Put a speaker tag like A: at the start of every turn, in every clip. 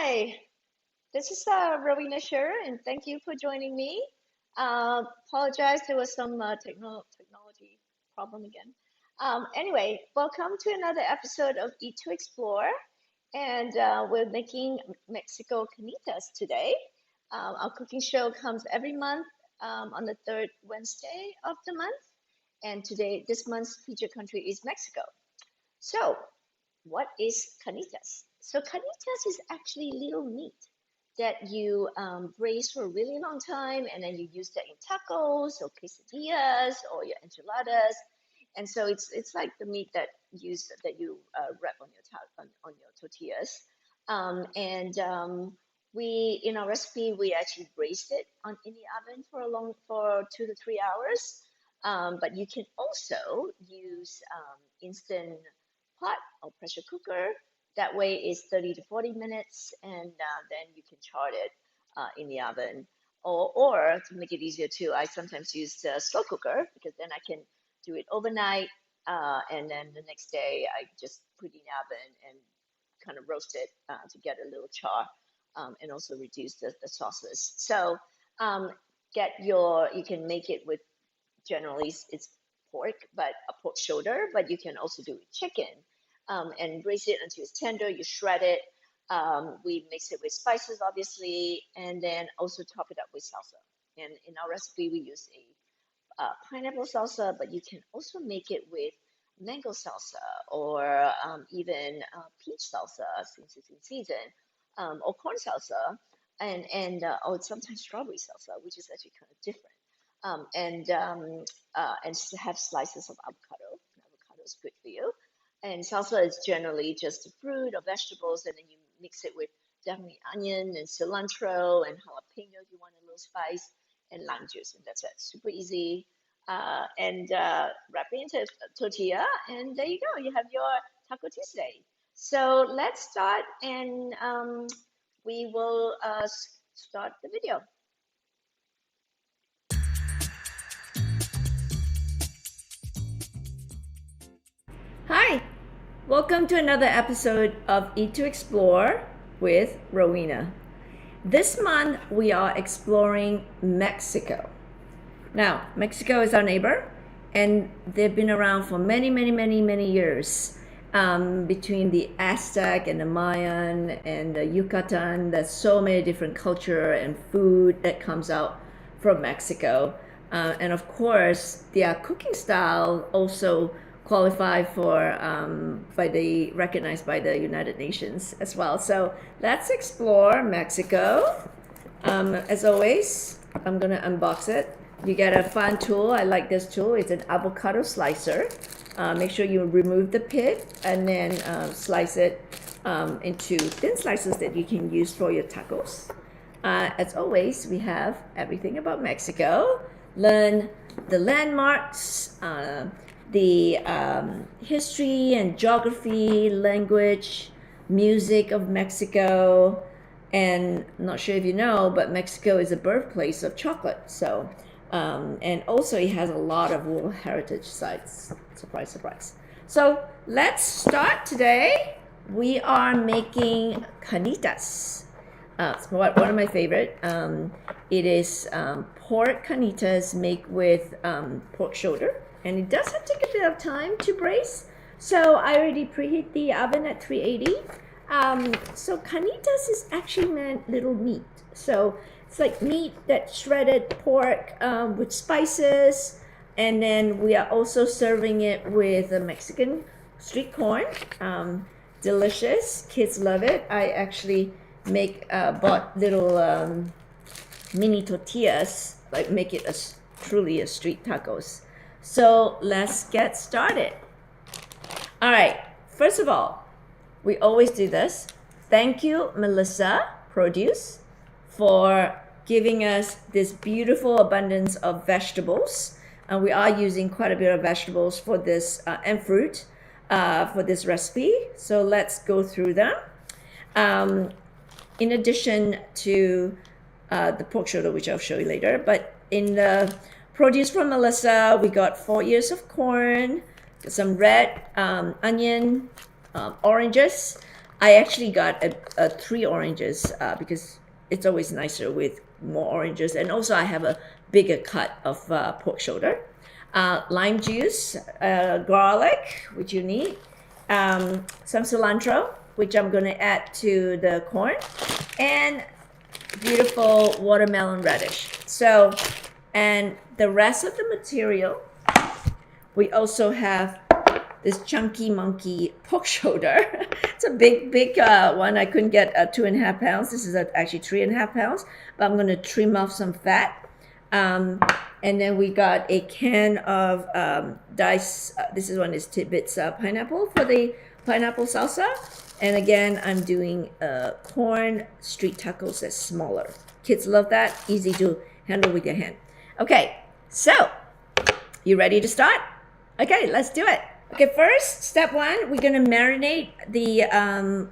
A: Hi, this is Rowena Scherer, and thank you for joining me. Apologize, there was some technology problem again. Anyway, welcome to another episode of Eat to Explore, and we're making Mexico Carnitas today. Our cooking show comes every month on the third Wednesday of the month, and this month's featured country is Mexico. So, what is carnitas? So, carnitas is actually little meat that you braise for a really long time, and then you use that in tacos or quesadillas or your enchiladas. And so it's like the meat that you wrap on on your tortillas. And we in our recipe we actually braised it in the oven for 2 to 3 hours. But you can also use instant pot or pressure cooker. That way is 30 to 40 minutes, and then you can char it in the oven. Or to make it easier too, I sometimes use the slow cooker because then I can do it overnight, and then the next day I just put it in the oven and kind of roast it to get a little char, and also reduce the sauces. So you can make it with generally it's pork, but a pork shoulder, but you can also do it with chicken, and braise it until it's tender. You shred it. We mix it with spices, obviously, and then also top it up with salsa. And in our recipe, we use a pineapple salsa, but you can also make it with mango salsa or even peach salsa since it's in season, or corn salsa, or sometimes strawberry salsa, which is actually kind of different. And have slices of avocado. Avocado is good for you. And salsa is generally just a fruit or vegetables, and then you mix it with definitely onion and cilantro and jalapeno if you want a little spice, and lime juice, and that's it. Super easy. And Wrap it into a tortilla, and there you go. You have your Taco Tuesday. So let's start, and we will start the video. Hi, welcome to another episode of Eat to Explore with Rowena. This month we are exploring Mexico. Now, Mexico is our neighbor, and they've been around for many, many, many, many years. Between the Aztec and the Mayan and the Yucatan, there's so many different culture and food that comes out from Mexico. And of course, their cooking style also qualify for recognized by the United Nations as well. So let's explore Mexico. As always, I'm gonna unbox it. You get a fun tool. I like this tool. It's an avocado slicer. Make sure you remove the pit and then slice it into thin slices that you can use for your tacos. As always, we have everything about Mexico. Learn the landmarks, the history and geography, language, music of Mexico. And I'm not sure if you know, but Mexico is the birthplace of chocolate. So, and also it has a lot of World Heritage sites. Surprise, surprise. So let's start today. We are making carnitas. It's one of my favorite. It is pork carnitas made with pork shoulder. And it does take a bit of time to braise. So I already preheat the oven at 380. So carnitas is actually meant little meat. So it's like meat that's shredded pork with spices. And then we are also serving it with a Mexican street corn. Delicious. Kids love it. I actually bought little mini tortillas, like make it truly a street tacos. So let's get started. All right, first of all, we always do this. Thank you, Melissa Produce, for giving us this beautiful abundance of vegetables. And we are using quite a bit of vegetables for this and fruit for this recipe. So let's go through them. In addition to the pork shoulder, which I'll show you later, but in the produce from Melissa, we got 4 ears of corn, some red onion, oranges, I actually got a 3 oranges because it's always nicer with more oranges. And also I have a bigger cut of pork shoulder. Lime juice, garlic, which you need, some cilantro, which I'm going to add to the corn, and beautiful watermelon radish. So, and the rest of the material, we also have this chunky monkey pork shoulder. It's a big one. I couldn't get 2.5 pounds. This is actually 3.5 pounds, but I'm going to trim off some fat. And then we got a can of diced, this is one is tidbits pineapple for the pineapple salsa. And again, I'm doing corn street tacos that's smaller. Kids love that, easy to handle with your hand. Okay, so you ready to start? Okay, let's do it. Okay, first, step 1, we're gonna marinate the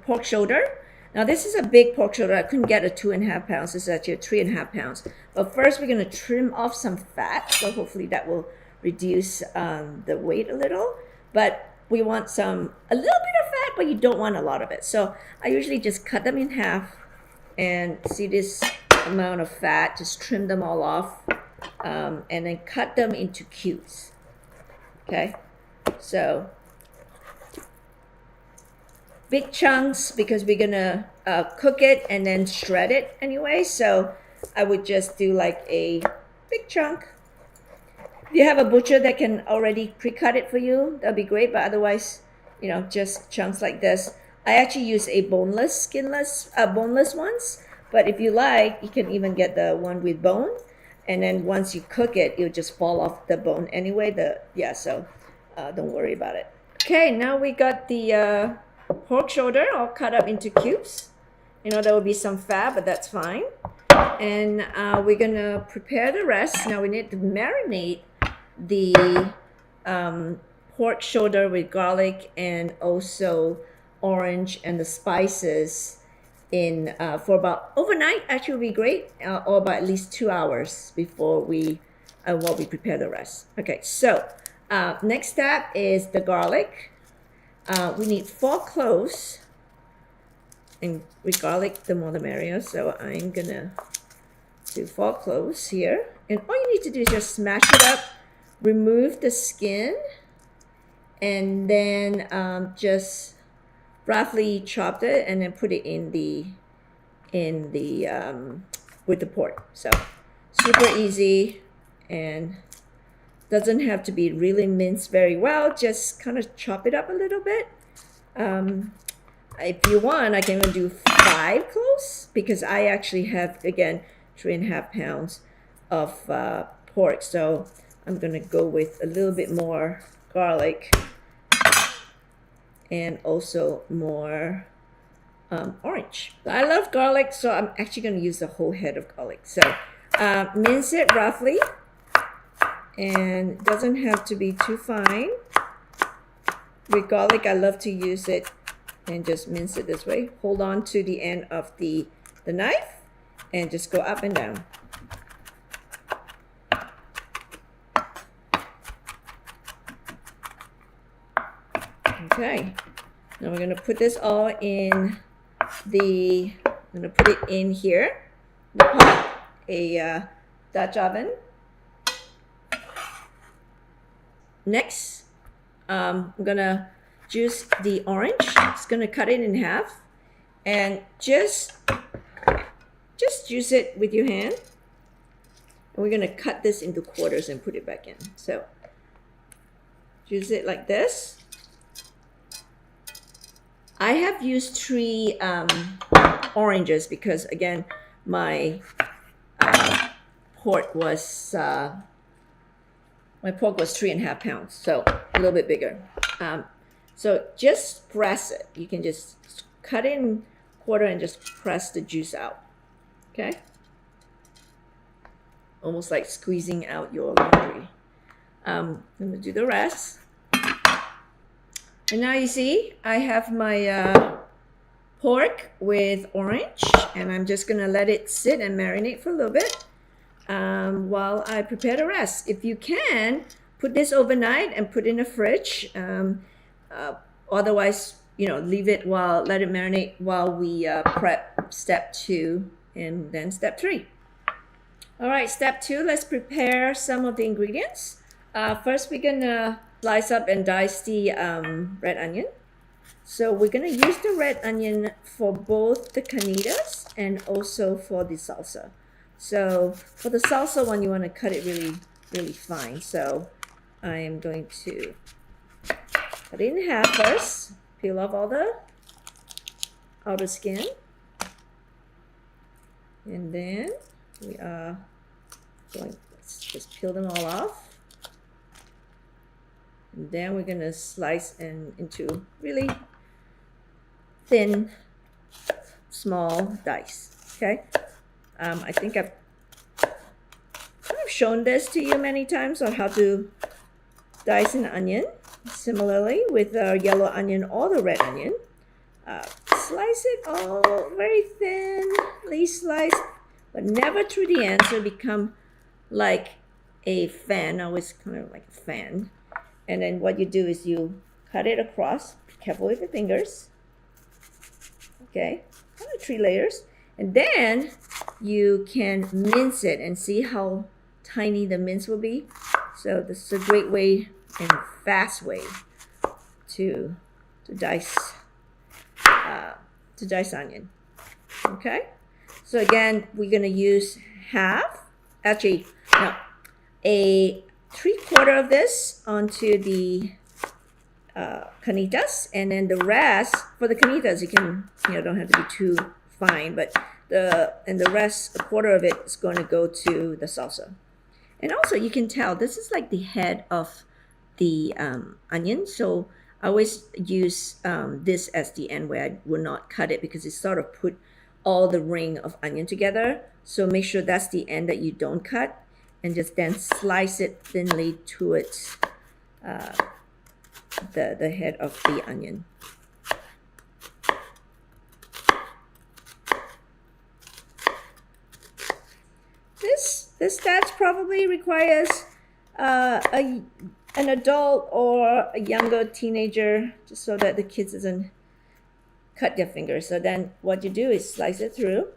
A: pork shoulder. Now this is a big pork shoulder. I couldn't get a 2.5 pounds. This is actually a 3.5 pounds. But first we're gonna trim off some fat. So hopefully that will reduce the weight a little. But we want a little bit of fat, but you don't want a lot of it. So I usually just cut them in half and see this amount of fat, just trim them all off and then cut them into cubes. Okay, so big chunks because we're gonna cook it and then shred it anyway. So I would just do like a big chunk. If you have a butcher that can already pre-cut it for you, that'd be great. But otherwise, you know, just chunks like this. I actually use a boneless ones. But if you like, you can even get the one with bone. And then once you cook it, it'll just fall off the bone anyway. So don't worry about it. Okay, now we got the pork shoulder all cut up into cubes. You know, there will be some fat, but that's fine. And we're gonna prepare the rest. Now we need to marinate the pork shoulder with garlic and also orange and the spices in for about overnight. Actually, would be great, or about at least 2 hours before while we prepare the rest. Okay, so next step is the garlic. We need 4 cloves, and with garlic, the more the merrier. So I'm gonna do 4 cloves here, and all you need to do is just smash it up, remove the skin, and then just roughly chopped it, and then put it in the with the pork. So super easy, and doesn't have to be really minced very well. Just kind of chop it up a little bit. If you want, I can even do 5 cloves because I actually have, again, 3.5 pounds of pork. So I'm gonna go with a little bit more garlic and also more orange. I love garlic, so I'm actually gonna use the whole head of garlic. So mince it roughly, and it doesn't have to be too fine. With garlic, I love to use it and just mince it this way. Hold on to the end of the knife and just go up and down. Okay, now we're gonna put this all in I'm gonna put it in here, the pot, a Dutch oven. Next, I'm gonna juice the orange. Just gonna cut it in half and just juice it with your hand. And we're gonna cut this into quarters and put it back in. So juice it like this. I have used 3 oranges because, again, my pork was 3.5 pounds, so a little bit bigger. So just press it. You can just cut in quarter and just press the juice out. Okay? Almost like squeezing out your laundry. I'm gonna do the rest. And now you see, I have my pork with orange, and I'm just gonna let it sit and marinate for a little bit while I prepare the rest. If you can, put this overnight and put in the fridge. Otherwise, leave it let it marinate while we prep step 2 and then step 3. All right, step 2, let's prepare some of the ingredients. First, we're gonna slice up and dice the red onion. So we're gonna use the red onion for both the carnitas and also for the salsa. So for the salsa one, you want to cut it really, really fine. So I am going to cut it in half first, peel off all the outer skin, and then we are let's just peel them all off. And then we're gonna slice into really thin, small dice. Okay. I think I've shown this to you many times on how to dice an onion. Similarly with the yellow onion or the red onion, slice it all very thinly sliced, but never through the end, so it become like a fan. Always kind of like a fan. And then what you do is you cut it across. Be careful with the fingers. Okay, kind of 3 layers. And then you can mince it and see how tiny the mince will be. So this is a great way and fast way to dice onion. Okay, so again, we're gonna use a 3/4 of this onto the carnitas, and then the rest for the carnitas you can don't have to be too fine, but the rest, 1/4 of it, is going to go to the salsa. And also you can tell this is like the head of the onion, so I always use this as the end where I will not cut it because it sort of put all the ring of onion together. So make sure that's the end that you don't cut, and just then slice it thinly towards the head of the onion. This batch probably requires an adult or a younger teenager, just so that the kids doesn't cut their fingers. So then what you do is slice it through.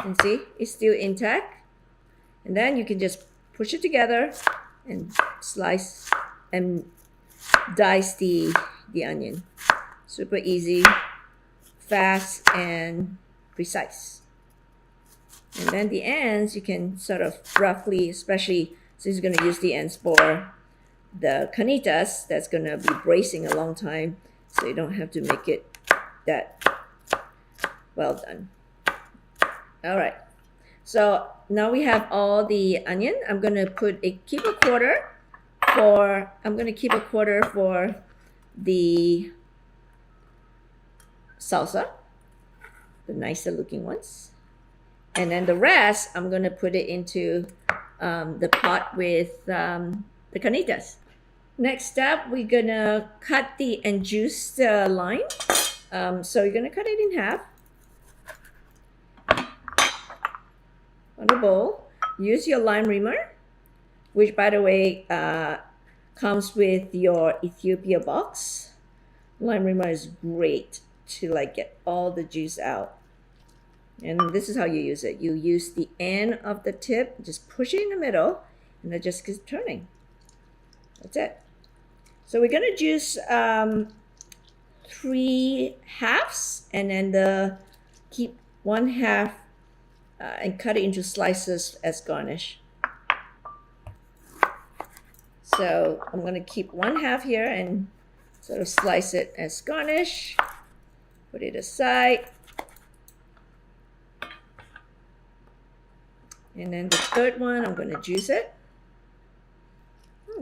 A: And see, it's still intact. And then you can just push it together and slice and dice the onion. Super easy, fast, and precise. And then the ends, you can sort of roughly, especially since you're going to use the ends for the carnitas, that's going to be bracing a long time, so you don't have to make it that well done. All right, so now we have all the onion. I'm going to keep a quarter for the salsa, the nicer looking ones. And then the rest, I'm going to put it into the pot with the carnitas. Next step, we're going to cut and juice the lime. So you're going to cut it in half. On the bowl, use your lime reamer, which by the way comes with your Ethiopia box. Lime reamer is great to get all the juice out. And this is how you use it. You use the end of the tip, just push it in the middle, and it just keeps turning. That's it. So we're gonna juice 3 halves, and then keep 1 half and cut it into slices as garnish. So I'm gonna keep 1 half here and sort of slice it as garnish. Put it aside. And then the third one, I'm going to juice it.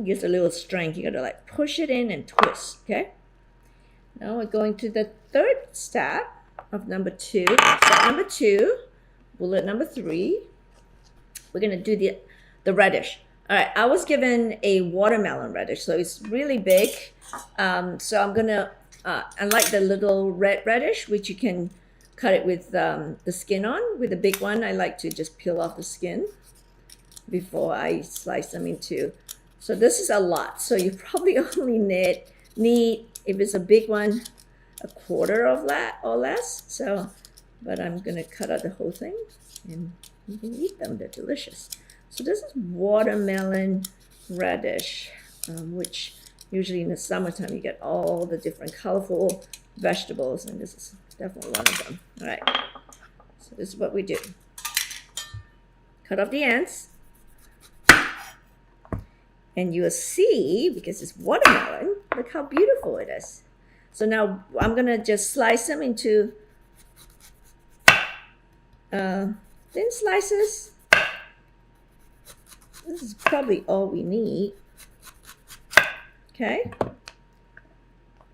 A: Use a little strength. You got to push it in and twist, okay? Now we're going to the third step of number 2. Step number 2, bullet number 3. We're going to do the radish. All right, I was given a watermelon radish, so it's really big. So I'm going to, unlike the little red radish, which you can cut it with the skin on. With the big one, I like to just peel off the skin before I slice them into So this is a lot. So you probably only need, if it's a big one, a quarter of that or less. So, but I'm gonna cut out the whole thing and you can eat them, they're delicious. So this is watermelon radish, which usually in the summertime you get all the different colorful vegetables, and this is definitely one of them. All right, so this is what we do. Cut off the ends. And you'll see, because it's watermelon, look how beautiful it is. So now I'm gonna just slice them into thin slices. This is probably all we need. Okay.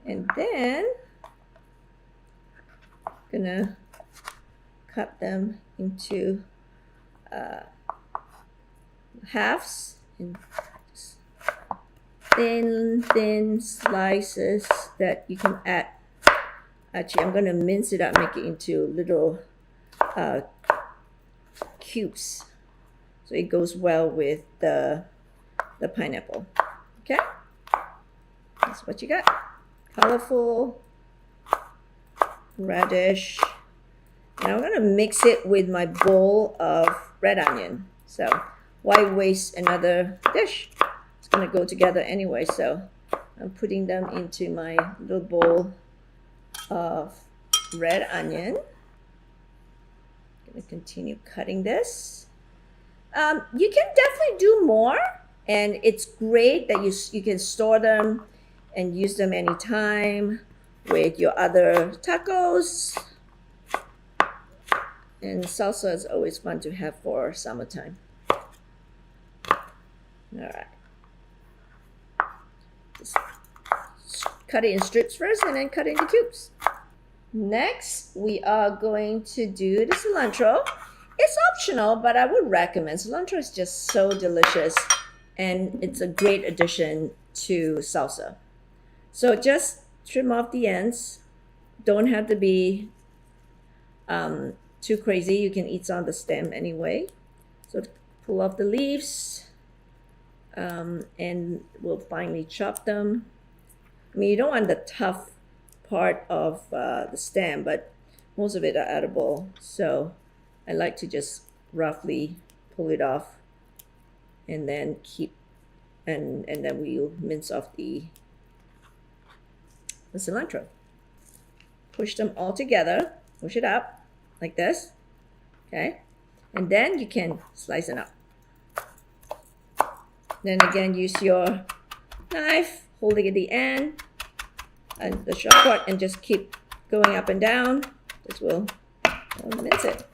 A: And then gonna cut them into halves and thin slices that you can add. Actually, I'm going to mince it up, make it into little cubes, so it goes well with the pineapple. Okay, that's what you got. Colorful radish. And I'm going to mix it with my bowl of red onion. So why waste another dish? It's going to go together anyway, so I'm putting them into my little bowl of red onion. I'm going to continue cutting this. You can definitely do more, and it's great that you can store them and use them anytime with your other tacos. And salsa is always fun to have for summertime. All right. Just cut it in strips first and then cut it into cubes. Next, we are going to do the cilantro. It's optional, but I would recommend. Cilantro is just so delicious, and it's a great addition to salsa. So just trim off the ends. Don't have to be too crazy. You can eat some of the stem anyway. So pull off the leaves, and we'll finally chop them. I mean, you don't want the tough part of the stem, but most of it are edible. So I like to just roughly pull it off, and then and then we'll mince off the cilantro. Push them all together. Push it up like this. Okay, and then you can slice it up. Then again, use your knife, holding at the end and the sharp part, and just keep going up and down. This will mince it.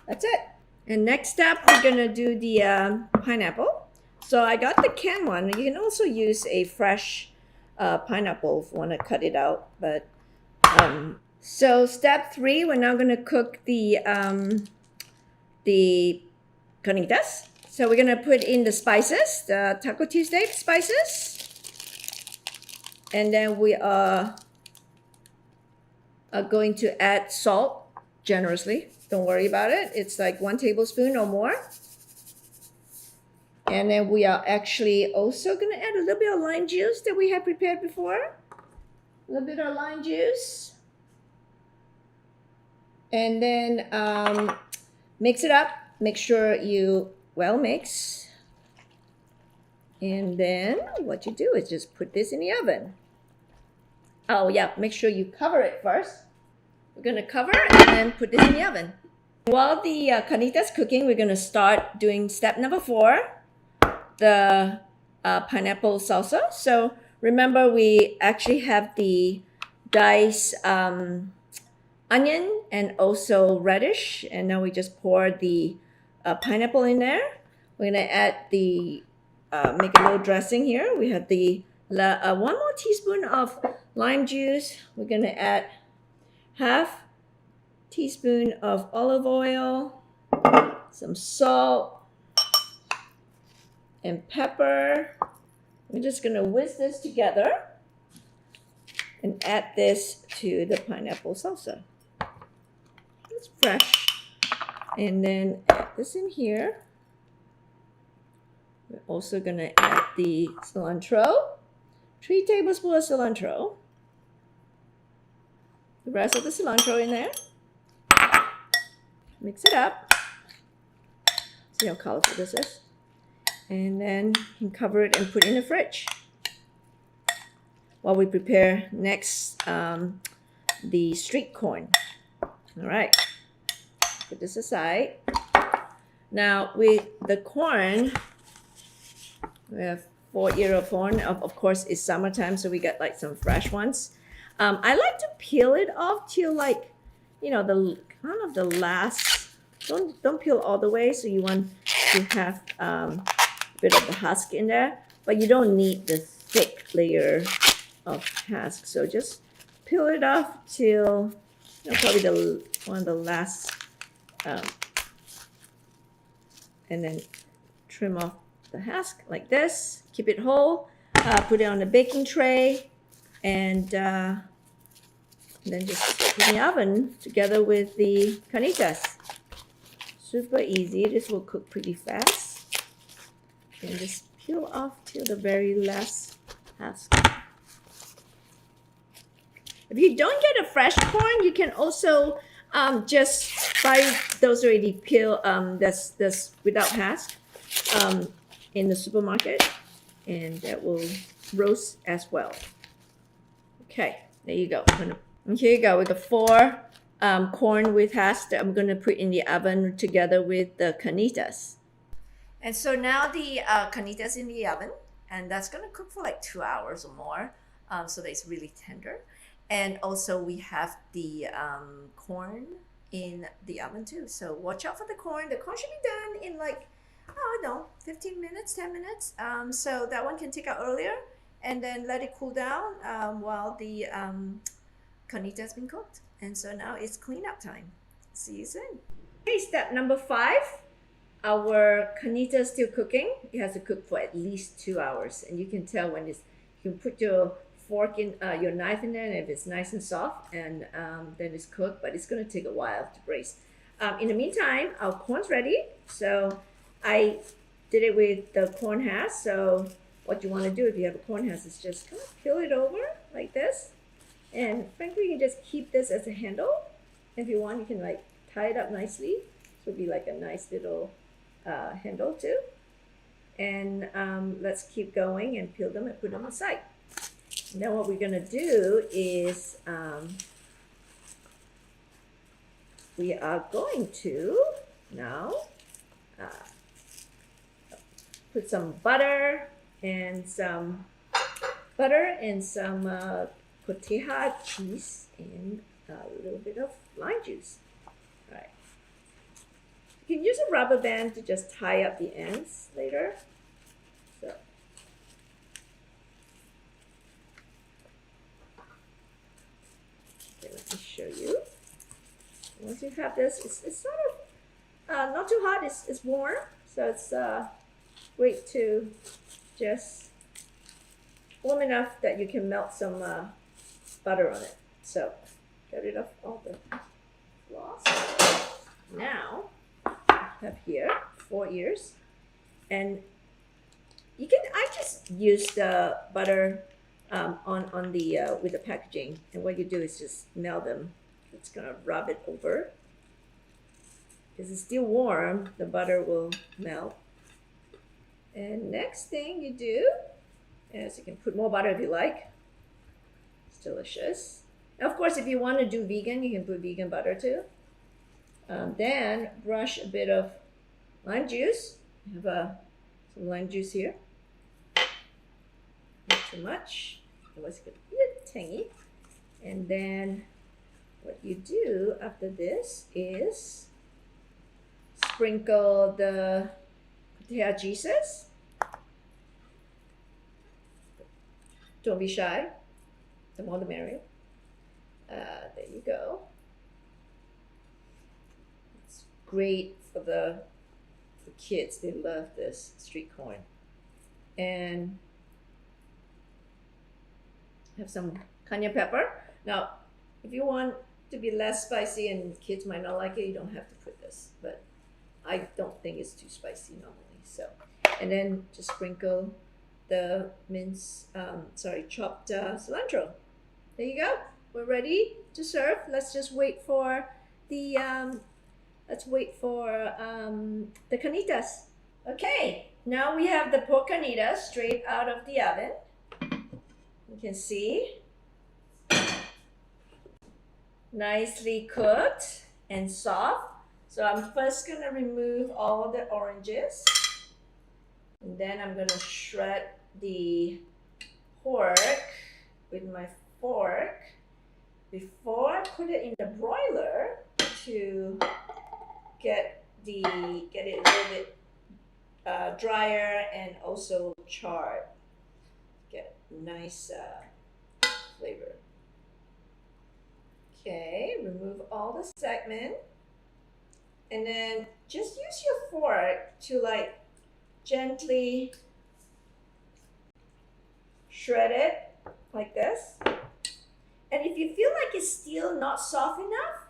A: That's it. And next up, we're gonna do the pineapple. So I got the canned one. You can also use a fresh pineapple if you want to cut it out. But so step 3, we're now gonna cook the carnitas. So we're gonna put in the spices, the Taco Tuesday spices, and then we are going to add salt generously. Don't worry about it. It's like 1 tablespoon or more. And then we are actually also gonna add a little bit of lime juice that we had prepared before. A little bit of lime juice. And then mix it up. Make sure you well mix. And then what you do is just put this in the oven. Oh yeah, make sure you cover it first. We're gonna cover and then put this in the oven. While the carnitas cooking, we're gonna start doing step number 4, the pineapple salsa. So remember, we actually have the diced onion and also radish, and now we just pour the pineapple in there. We're gonna add the make a little dressing here. We have the 1 more teaspoon of lime juice. We're gonna add half teaspoon of olive oil, some salt and pepper. We're just gonna whisk this together and add this to the pineapple salsa. It's fresh. And then add this in here. We're also gonna add the cilantro, 3 tablespoons of cilantro. The rest of the cilantro in there. Mix it up. See how colorful this is? And then you can cover it and put it in the fridge while we prepare next the street corn. All right, put this aside. Now with the corn, we have 4 ear of corn. Of course, it's summertime, so we got like some fresh ones. I like to peel it off till like, you know, the kind of the last. Don't peel all the way. So you want to have a bit of the husk in there, but you don't need the thick layer of husk. So just peel it off till, you know, probably one of the last, and then trim off the husk like this. Keep it whole. Put it on the baking tray, and then just put it in the oven together with the carnitas. Super easy. This will cook pretty fast. And just peel off till the very last husk. If you don't get a fresh corn, you can also just buy those already peeled, that's without husk, in the supermarket, and that will roast as well. Okay, there you go. And here you go with the 4 corn with husk that I'm going to put in the oven together with the carnitas. And so now the carnitas in the oven, and that's going to cook for like 2 hours or more, so that it's really tender. And also we have the corn in the oven too. So watch out for the corn. The corn should be done in like, I don't know, 15 minutes, 10 minutes. So that one can take out earlier, and then let it cool down while the carnita has been cooked. And so now it's cleanup time. See you soon. Okay, step number 5. Our carnita is still cooking. It has to cook for at least 2 hours, and you can tell when it's. You can put your fork in, your knife in there, and if it's nice and soft, and then it's cooked. But it's going to take a while to braise. In the meantime, our corn's ready. So I did it with the corn husk. So what you want to do if you have a corn husk is just kind of peel it over like this. And frankly, you can just keep this as a handle. If you want, you can like tie it up nicely. This would be like a nice little handle too. And let's keep going and peel them and put them aside. And then what we're gonna do is we are going to now put some butter and some cotija cheese and a little bit of lime juice. All right. You can use a rubber band to just tie up the ends later. So. Okay, let me show you. Once you have this, it's sort of not too hot. It's warm, so it's great to just warm enough that you can melt some butter on it. So get rid of all the floss. Now I have here 4 ears, and you can. I just use the butter on the with the packaging, and what you do is just melt them. It's gonna rub it over. Because it's still warm, the butter will melt. And next thing you do is you can put more butter if you like. It's delicious. Now, of course, if you want to do vegan, you can put vegan butter too. Then brush a bit of lime juice. I have some lime juice here. Not too much, otherwise it could be a bit tangy. And then what you do after this is sprinkle the tortilla cheeses. Don't be shy. The more the merrier. There you go. It's great for the kids. They love this street corn. And have some cayenne pepper. Now, if you want to be less spicy and kids might not like it, you don't have to put this. But I don't think it's too spicy normally. So And then just sprinkle the chopped cilantro. There you go. We're ready to serve. Let's just wait for the the carnitas. Okay, now we have the pork carnitas straight out of the oven. You can see, nicely cooked and soft. So I'm first gonna remove all the oranges, and then I'm gonna shred the pork with my fork before I put it in the broiler to get it a little bit drier and also charred. Get nice flavor. Okay, remove all the segment, and then just use your fork to like gently shred it like this. And if you feel like it's still not soft enough,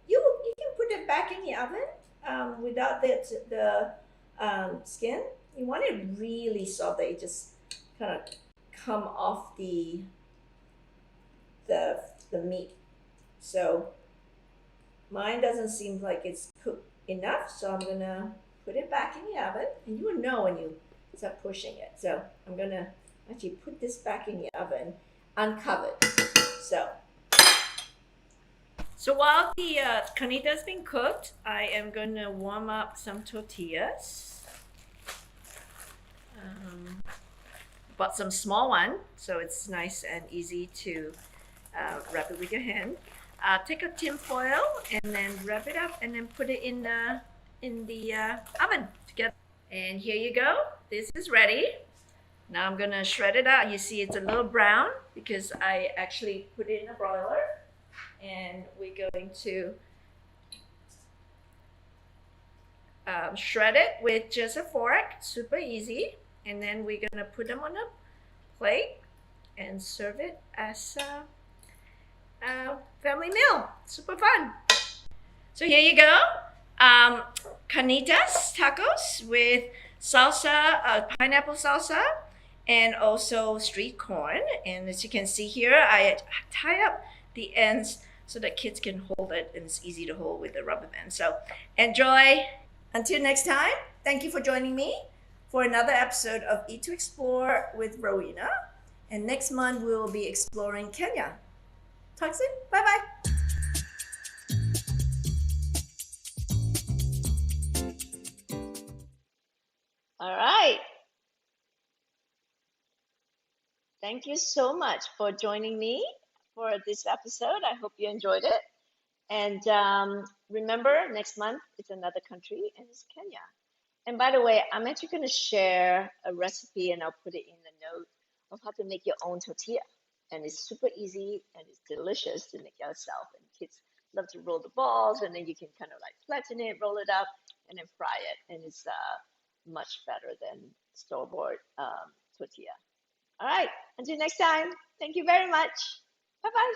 A: you can put it back in the oven without the skin. You want it really soft that it just kind of come off the meat. So mine doesn't seem like it's cooked enough, so I'm gonna put it back in the oven, and you will know when you start pushing it. So I'm gonna actually put this back in the oven uncovered. So while the carnitas being cooked, I am gonna warm up some tortillas. Bought some small one, so it's nice and easy to wrap it with your hand. Take a tin foil and then wrap it up, and then put it in the oven together. And here you go. This is ready. Now I'm gonna shred it out. You see it's a little brown because I actually put it in a broiler. And we're going to shred it with just a fork, super easy. And then we're gonna put them on a plate and serve it as a family meal. Super fun. So here you go. Carnitas tacos with salsa, pineapple salsa, and also street corn. And as you can see here, I tie up the ends so that kids can hold it, and it's easy to hold with the rubber band. So enjoy. Until next time, thank you for joining me for another episode of Eat to Explore with Rowena. And next month we will be exploring Kenya. Talk soon. Bye-bye. All right. Thank you so much for joining me for this episode. I hope you enjoyed it. And remember, next month it's another country, and it's Kenya. And by the way, I'm actually going to share a recipe, and I'll put it in the note of how to make your own tortilla. And it's super easy, and it's delicious to make yourself. And kids love to roll the balls, and then you can kind of like flatten it, roll it up, and then fry it. And it's much better than store-bought tortilla. All right, until next time, thank you very much. Bye-bye.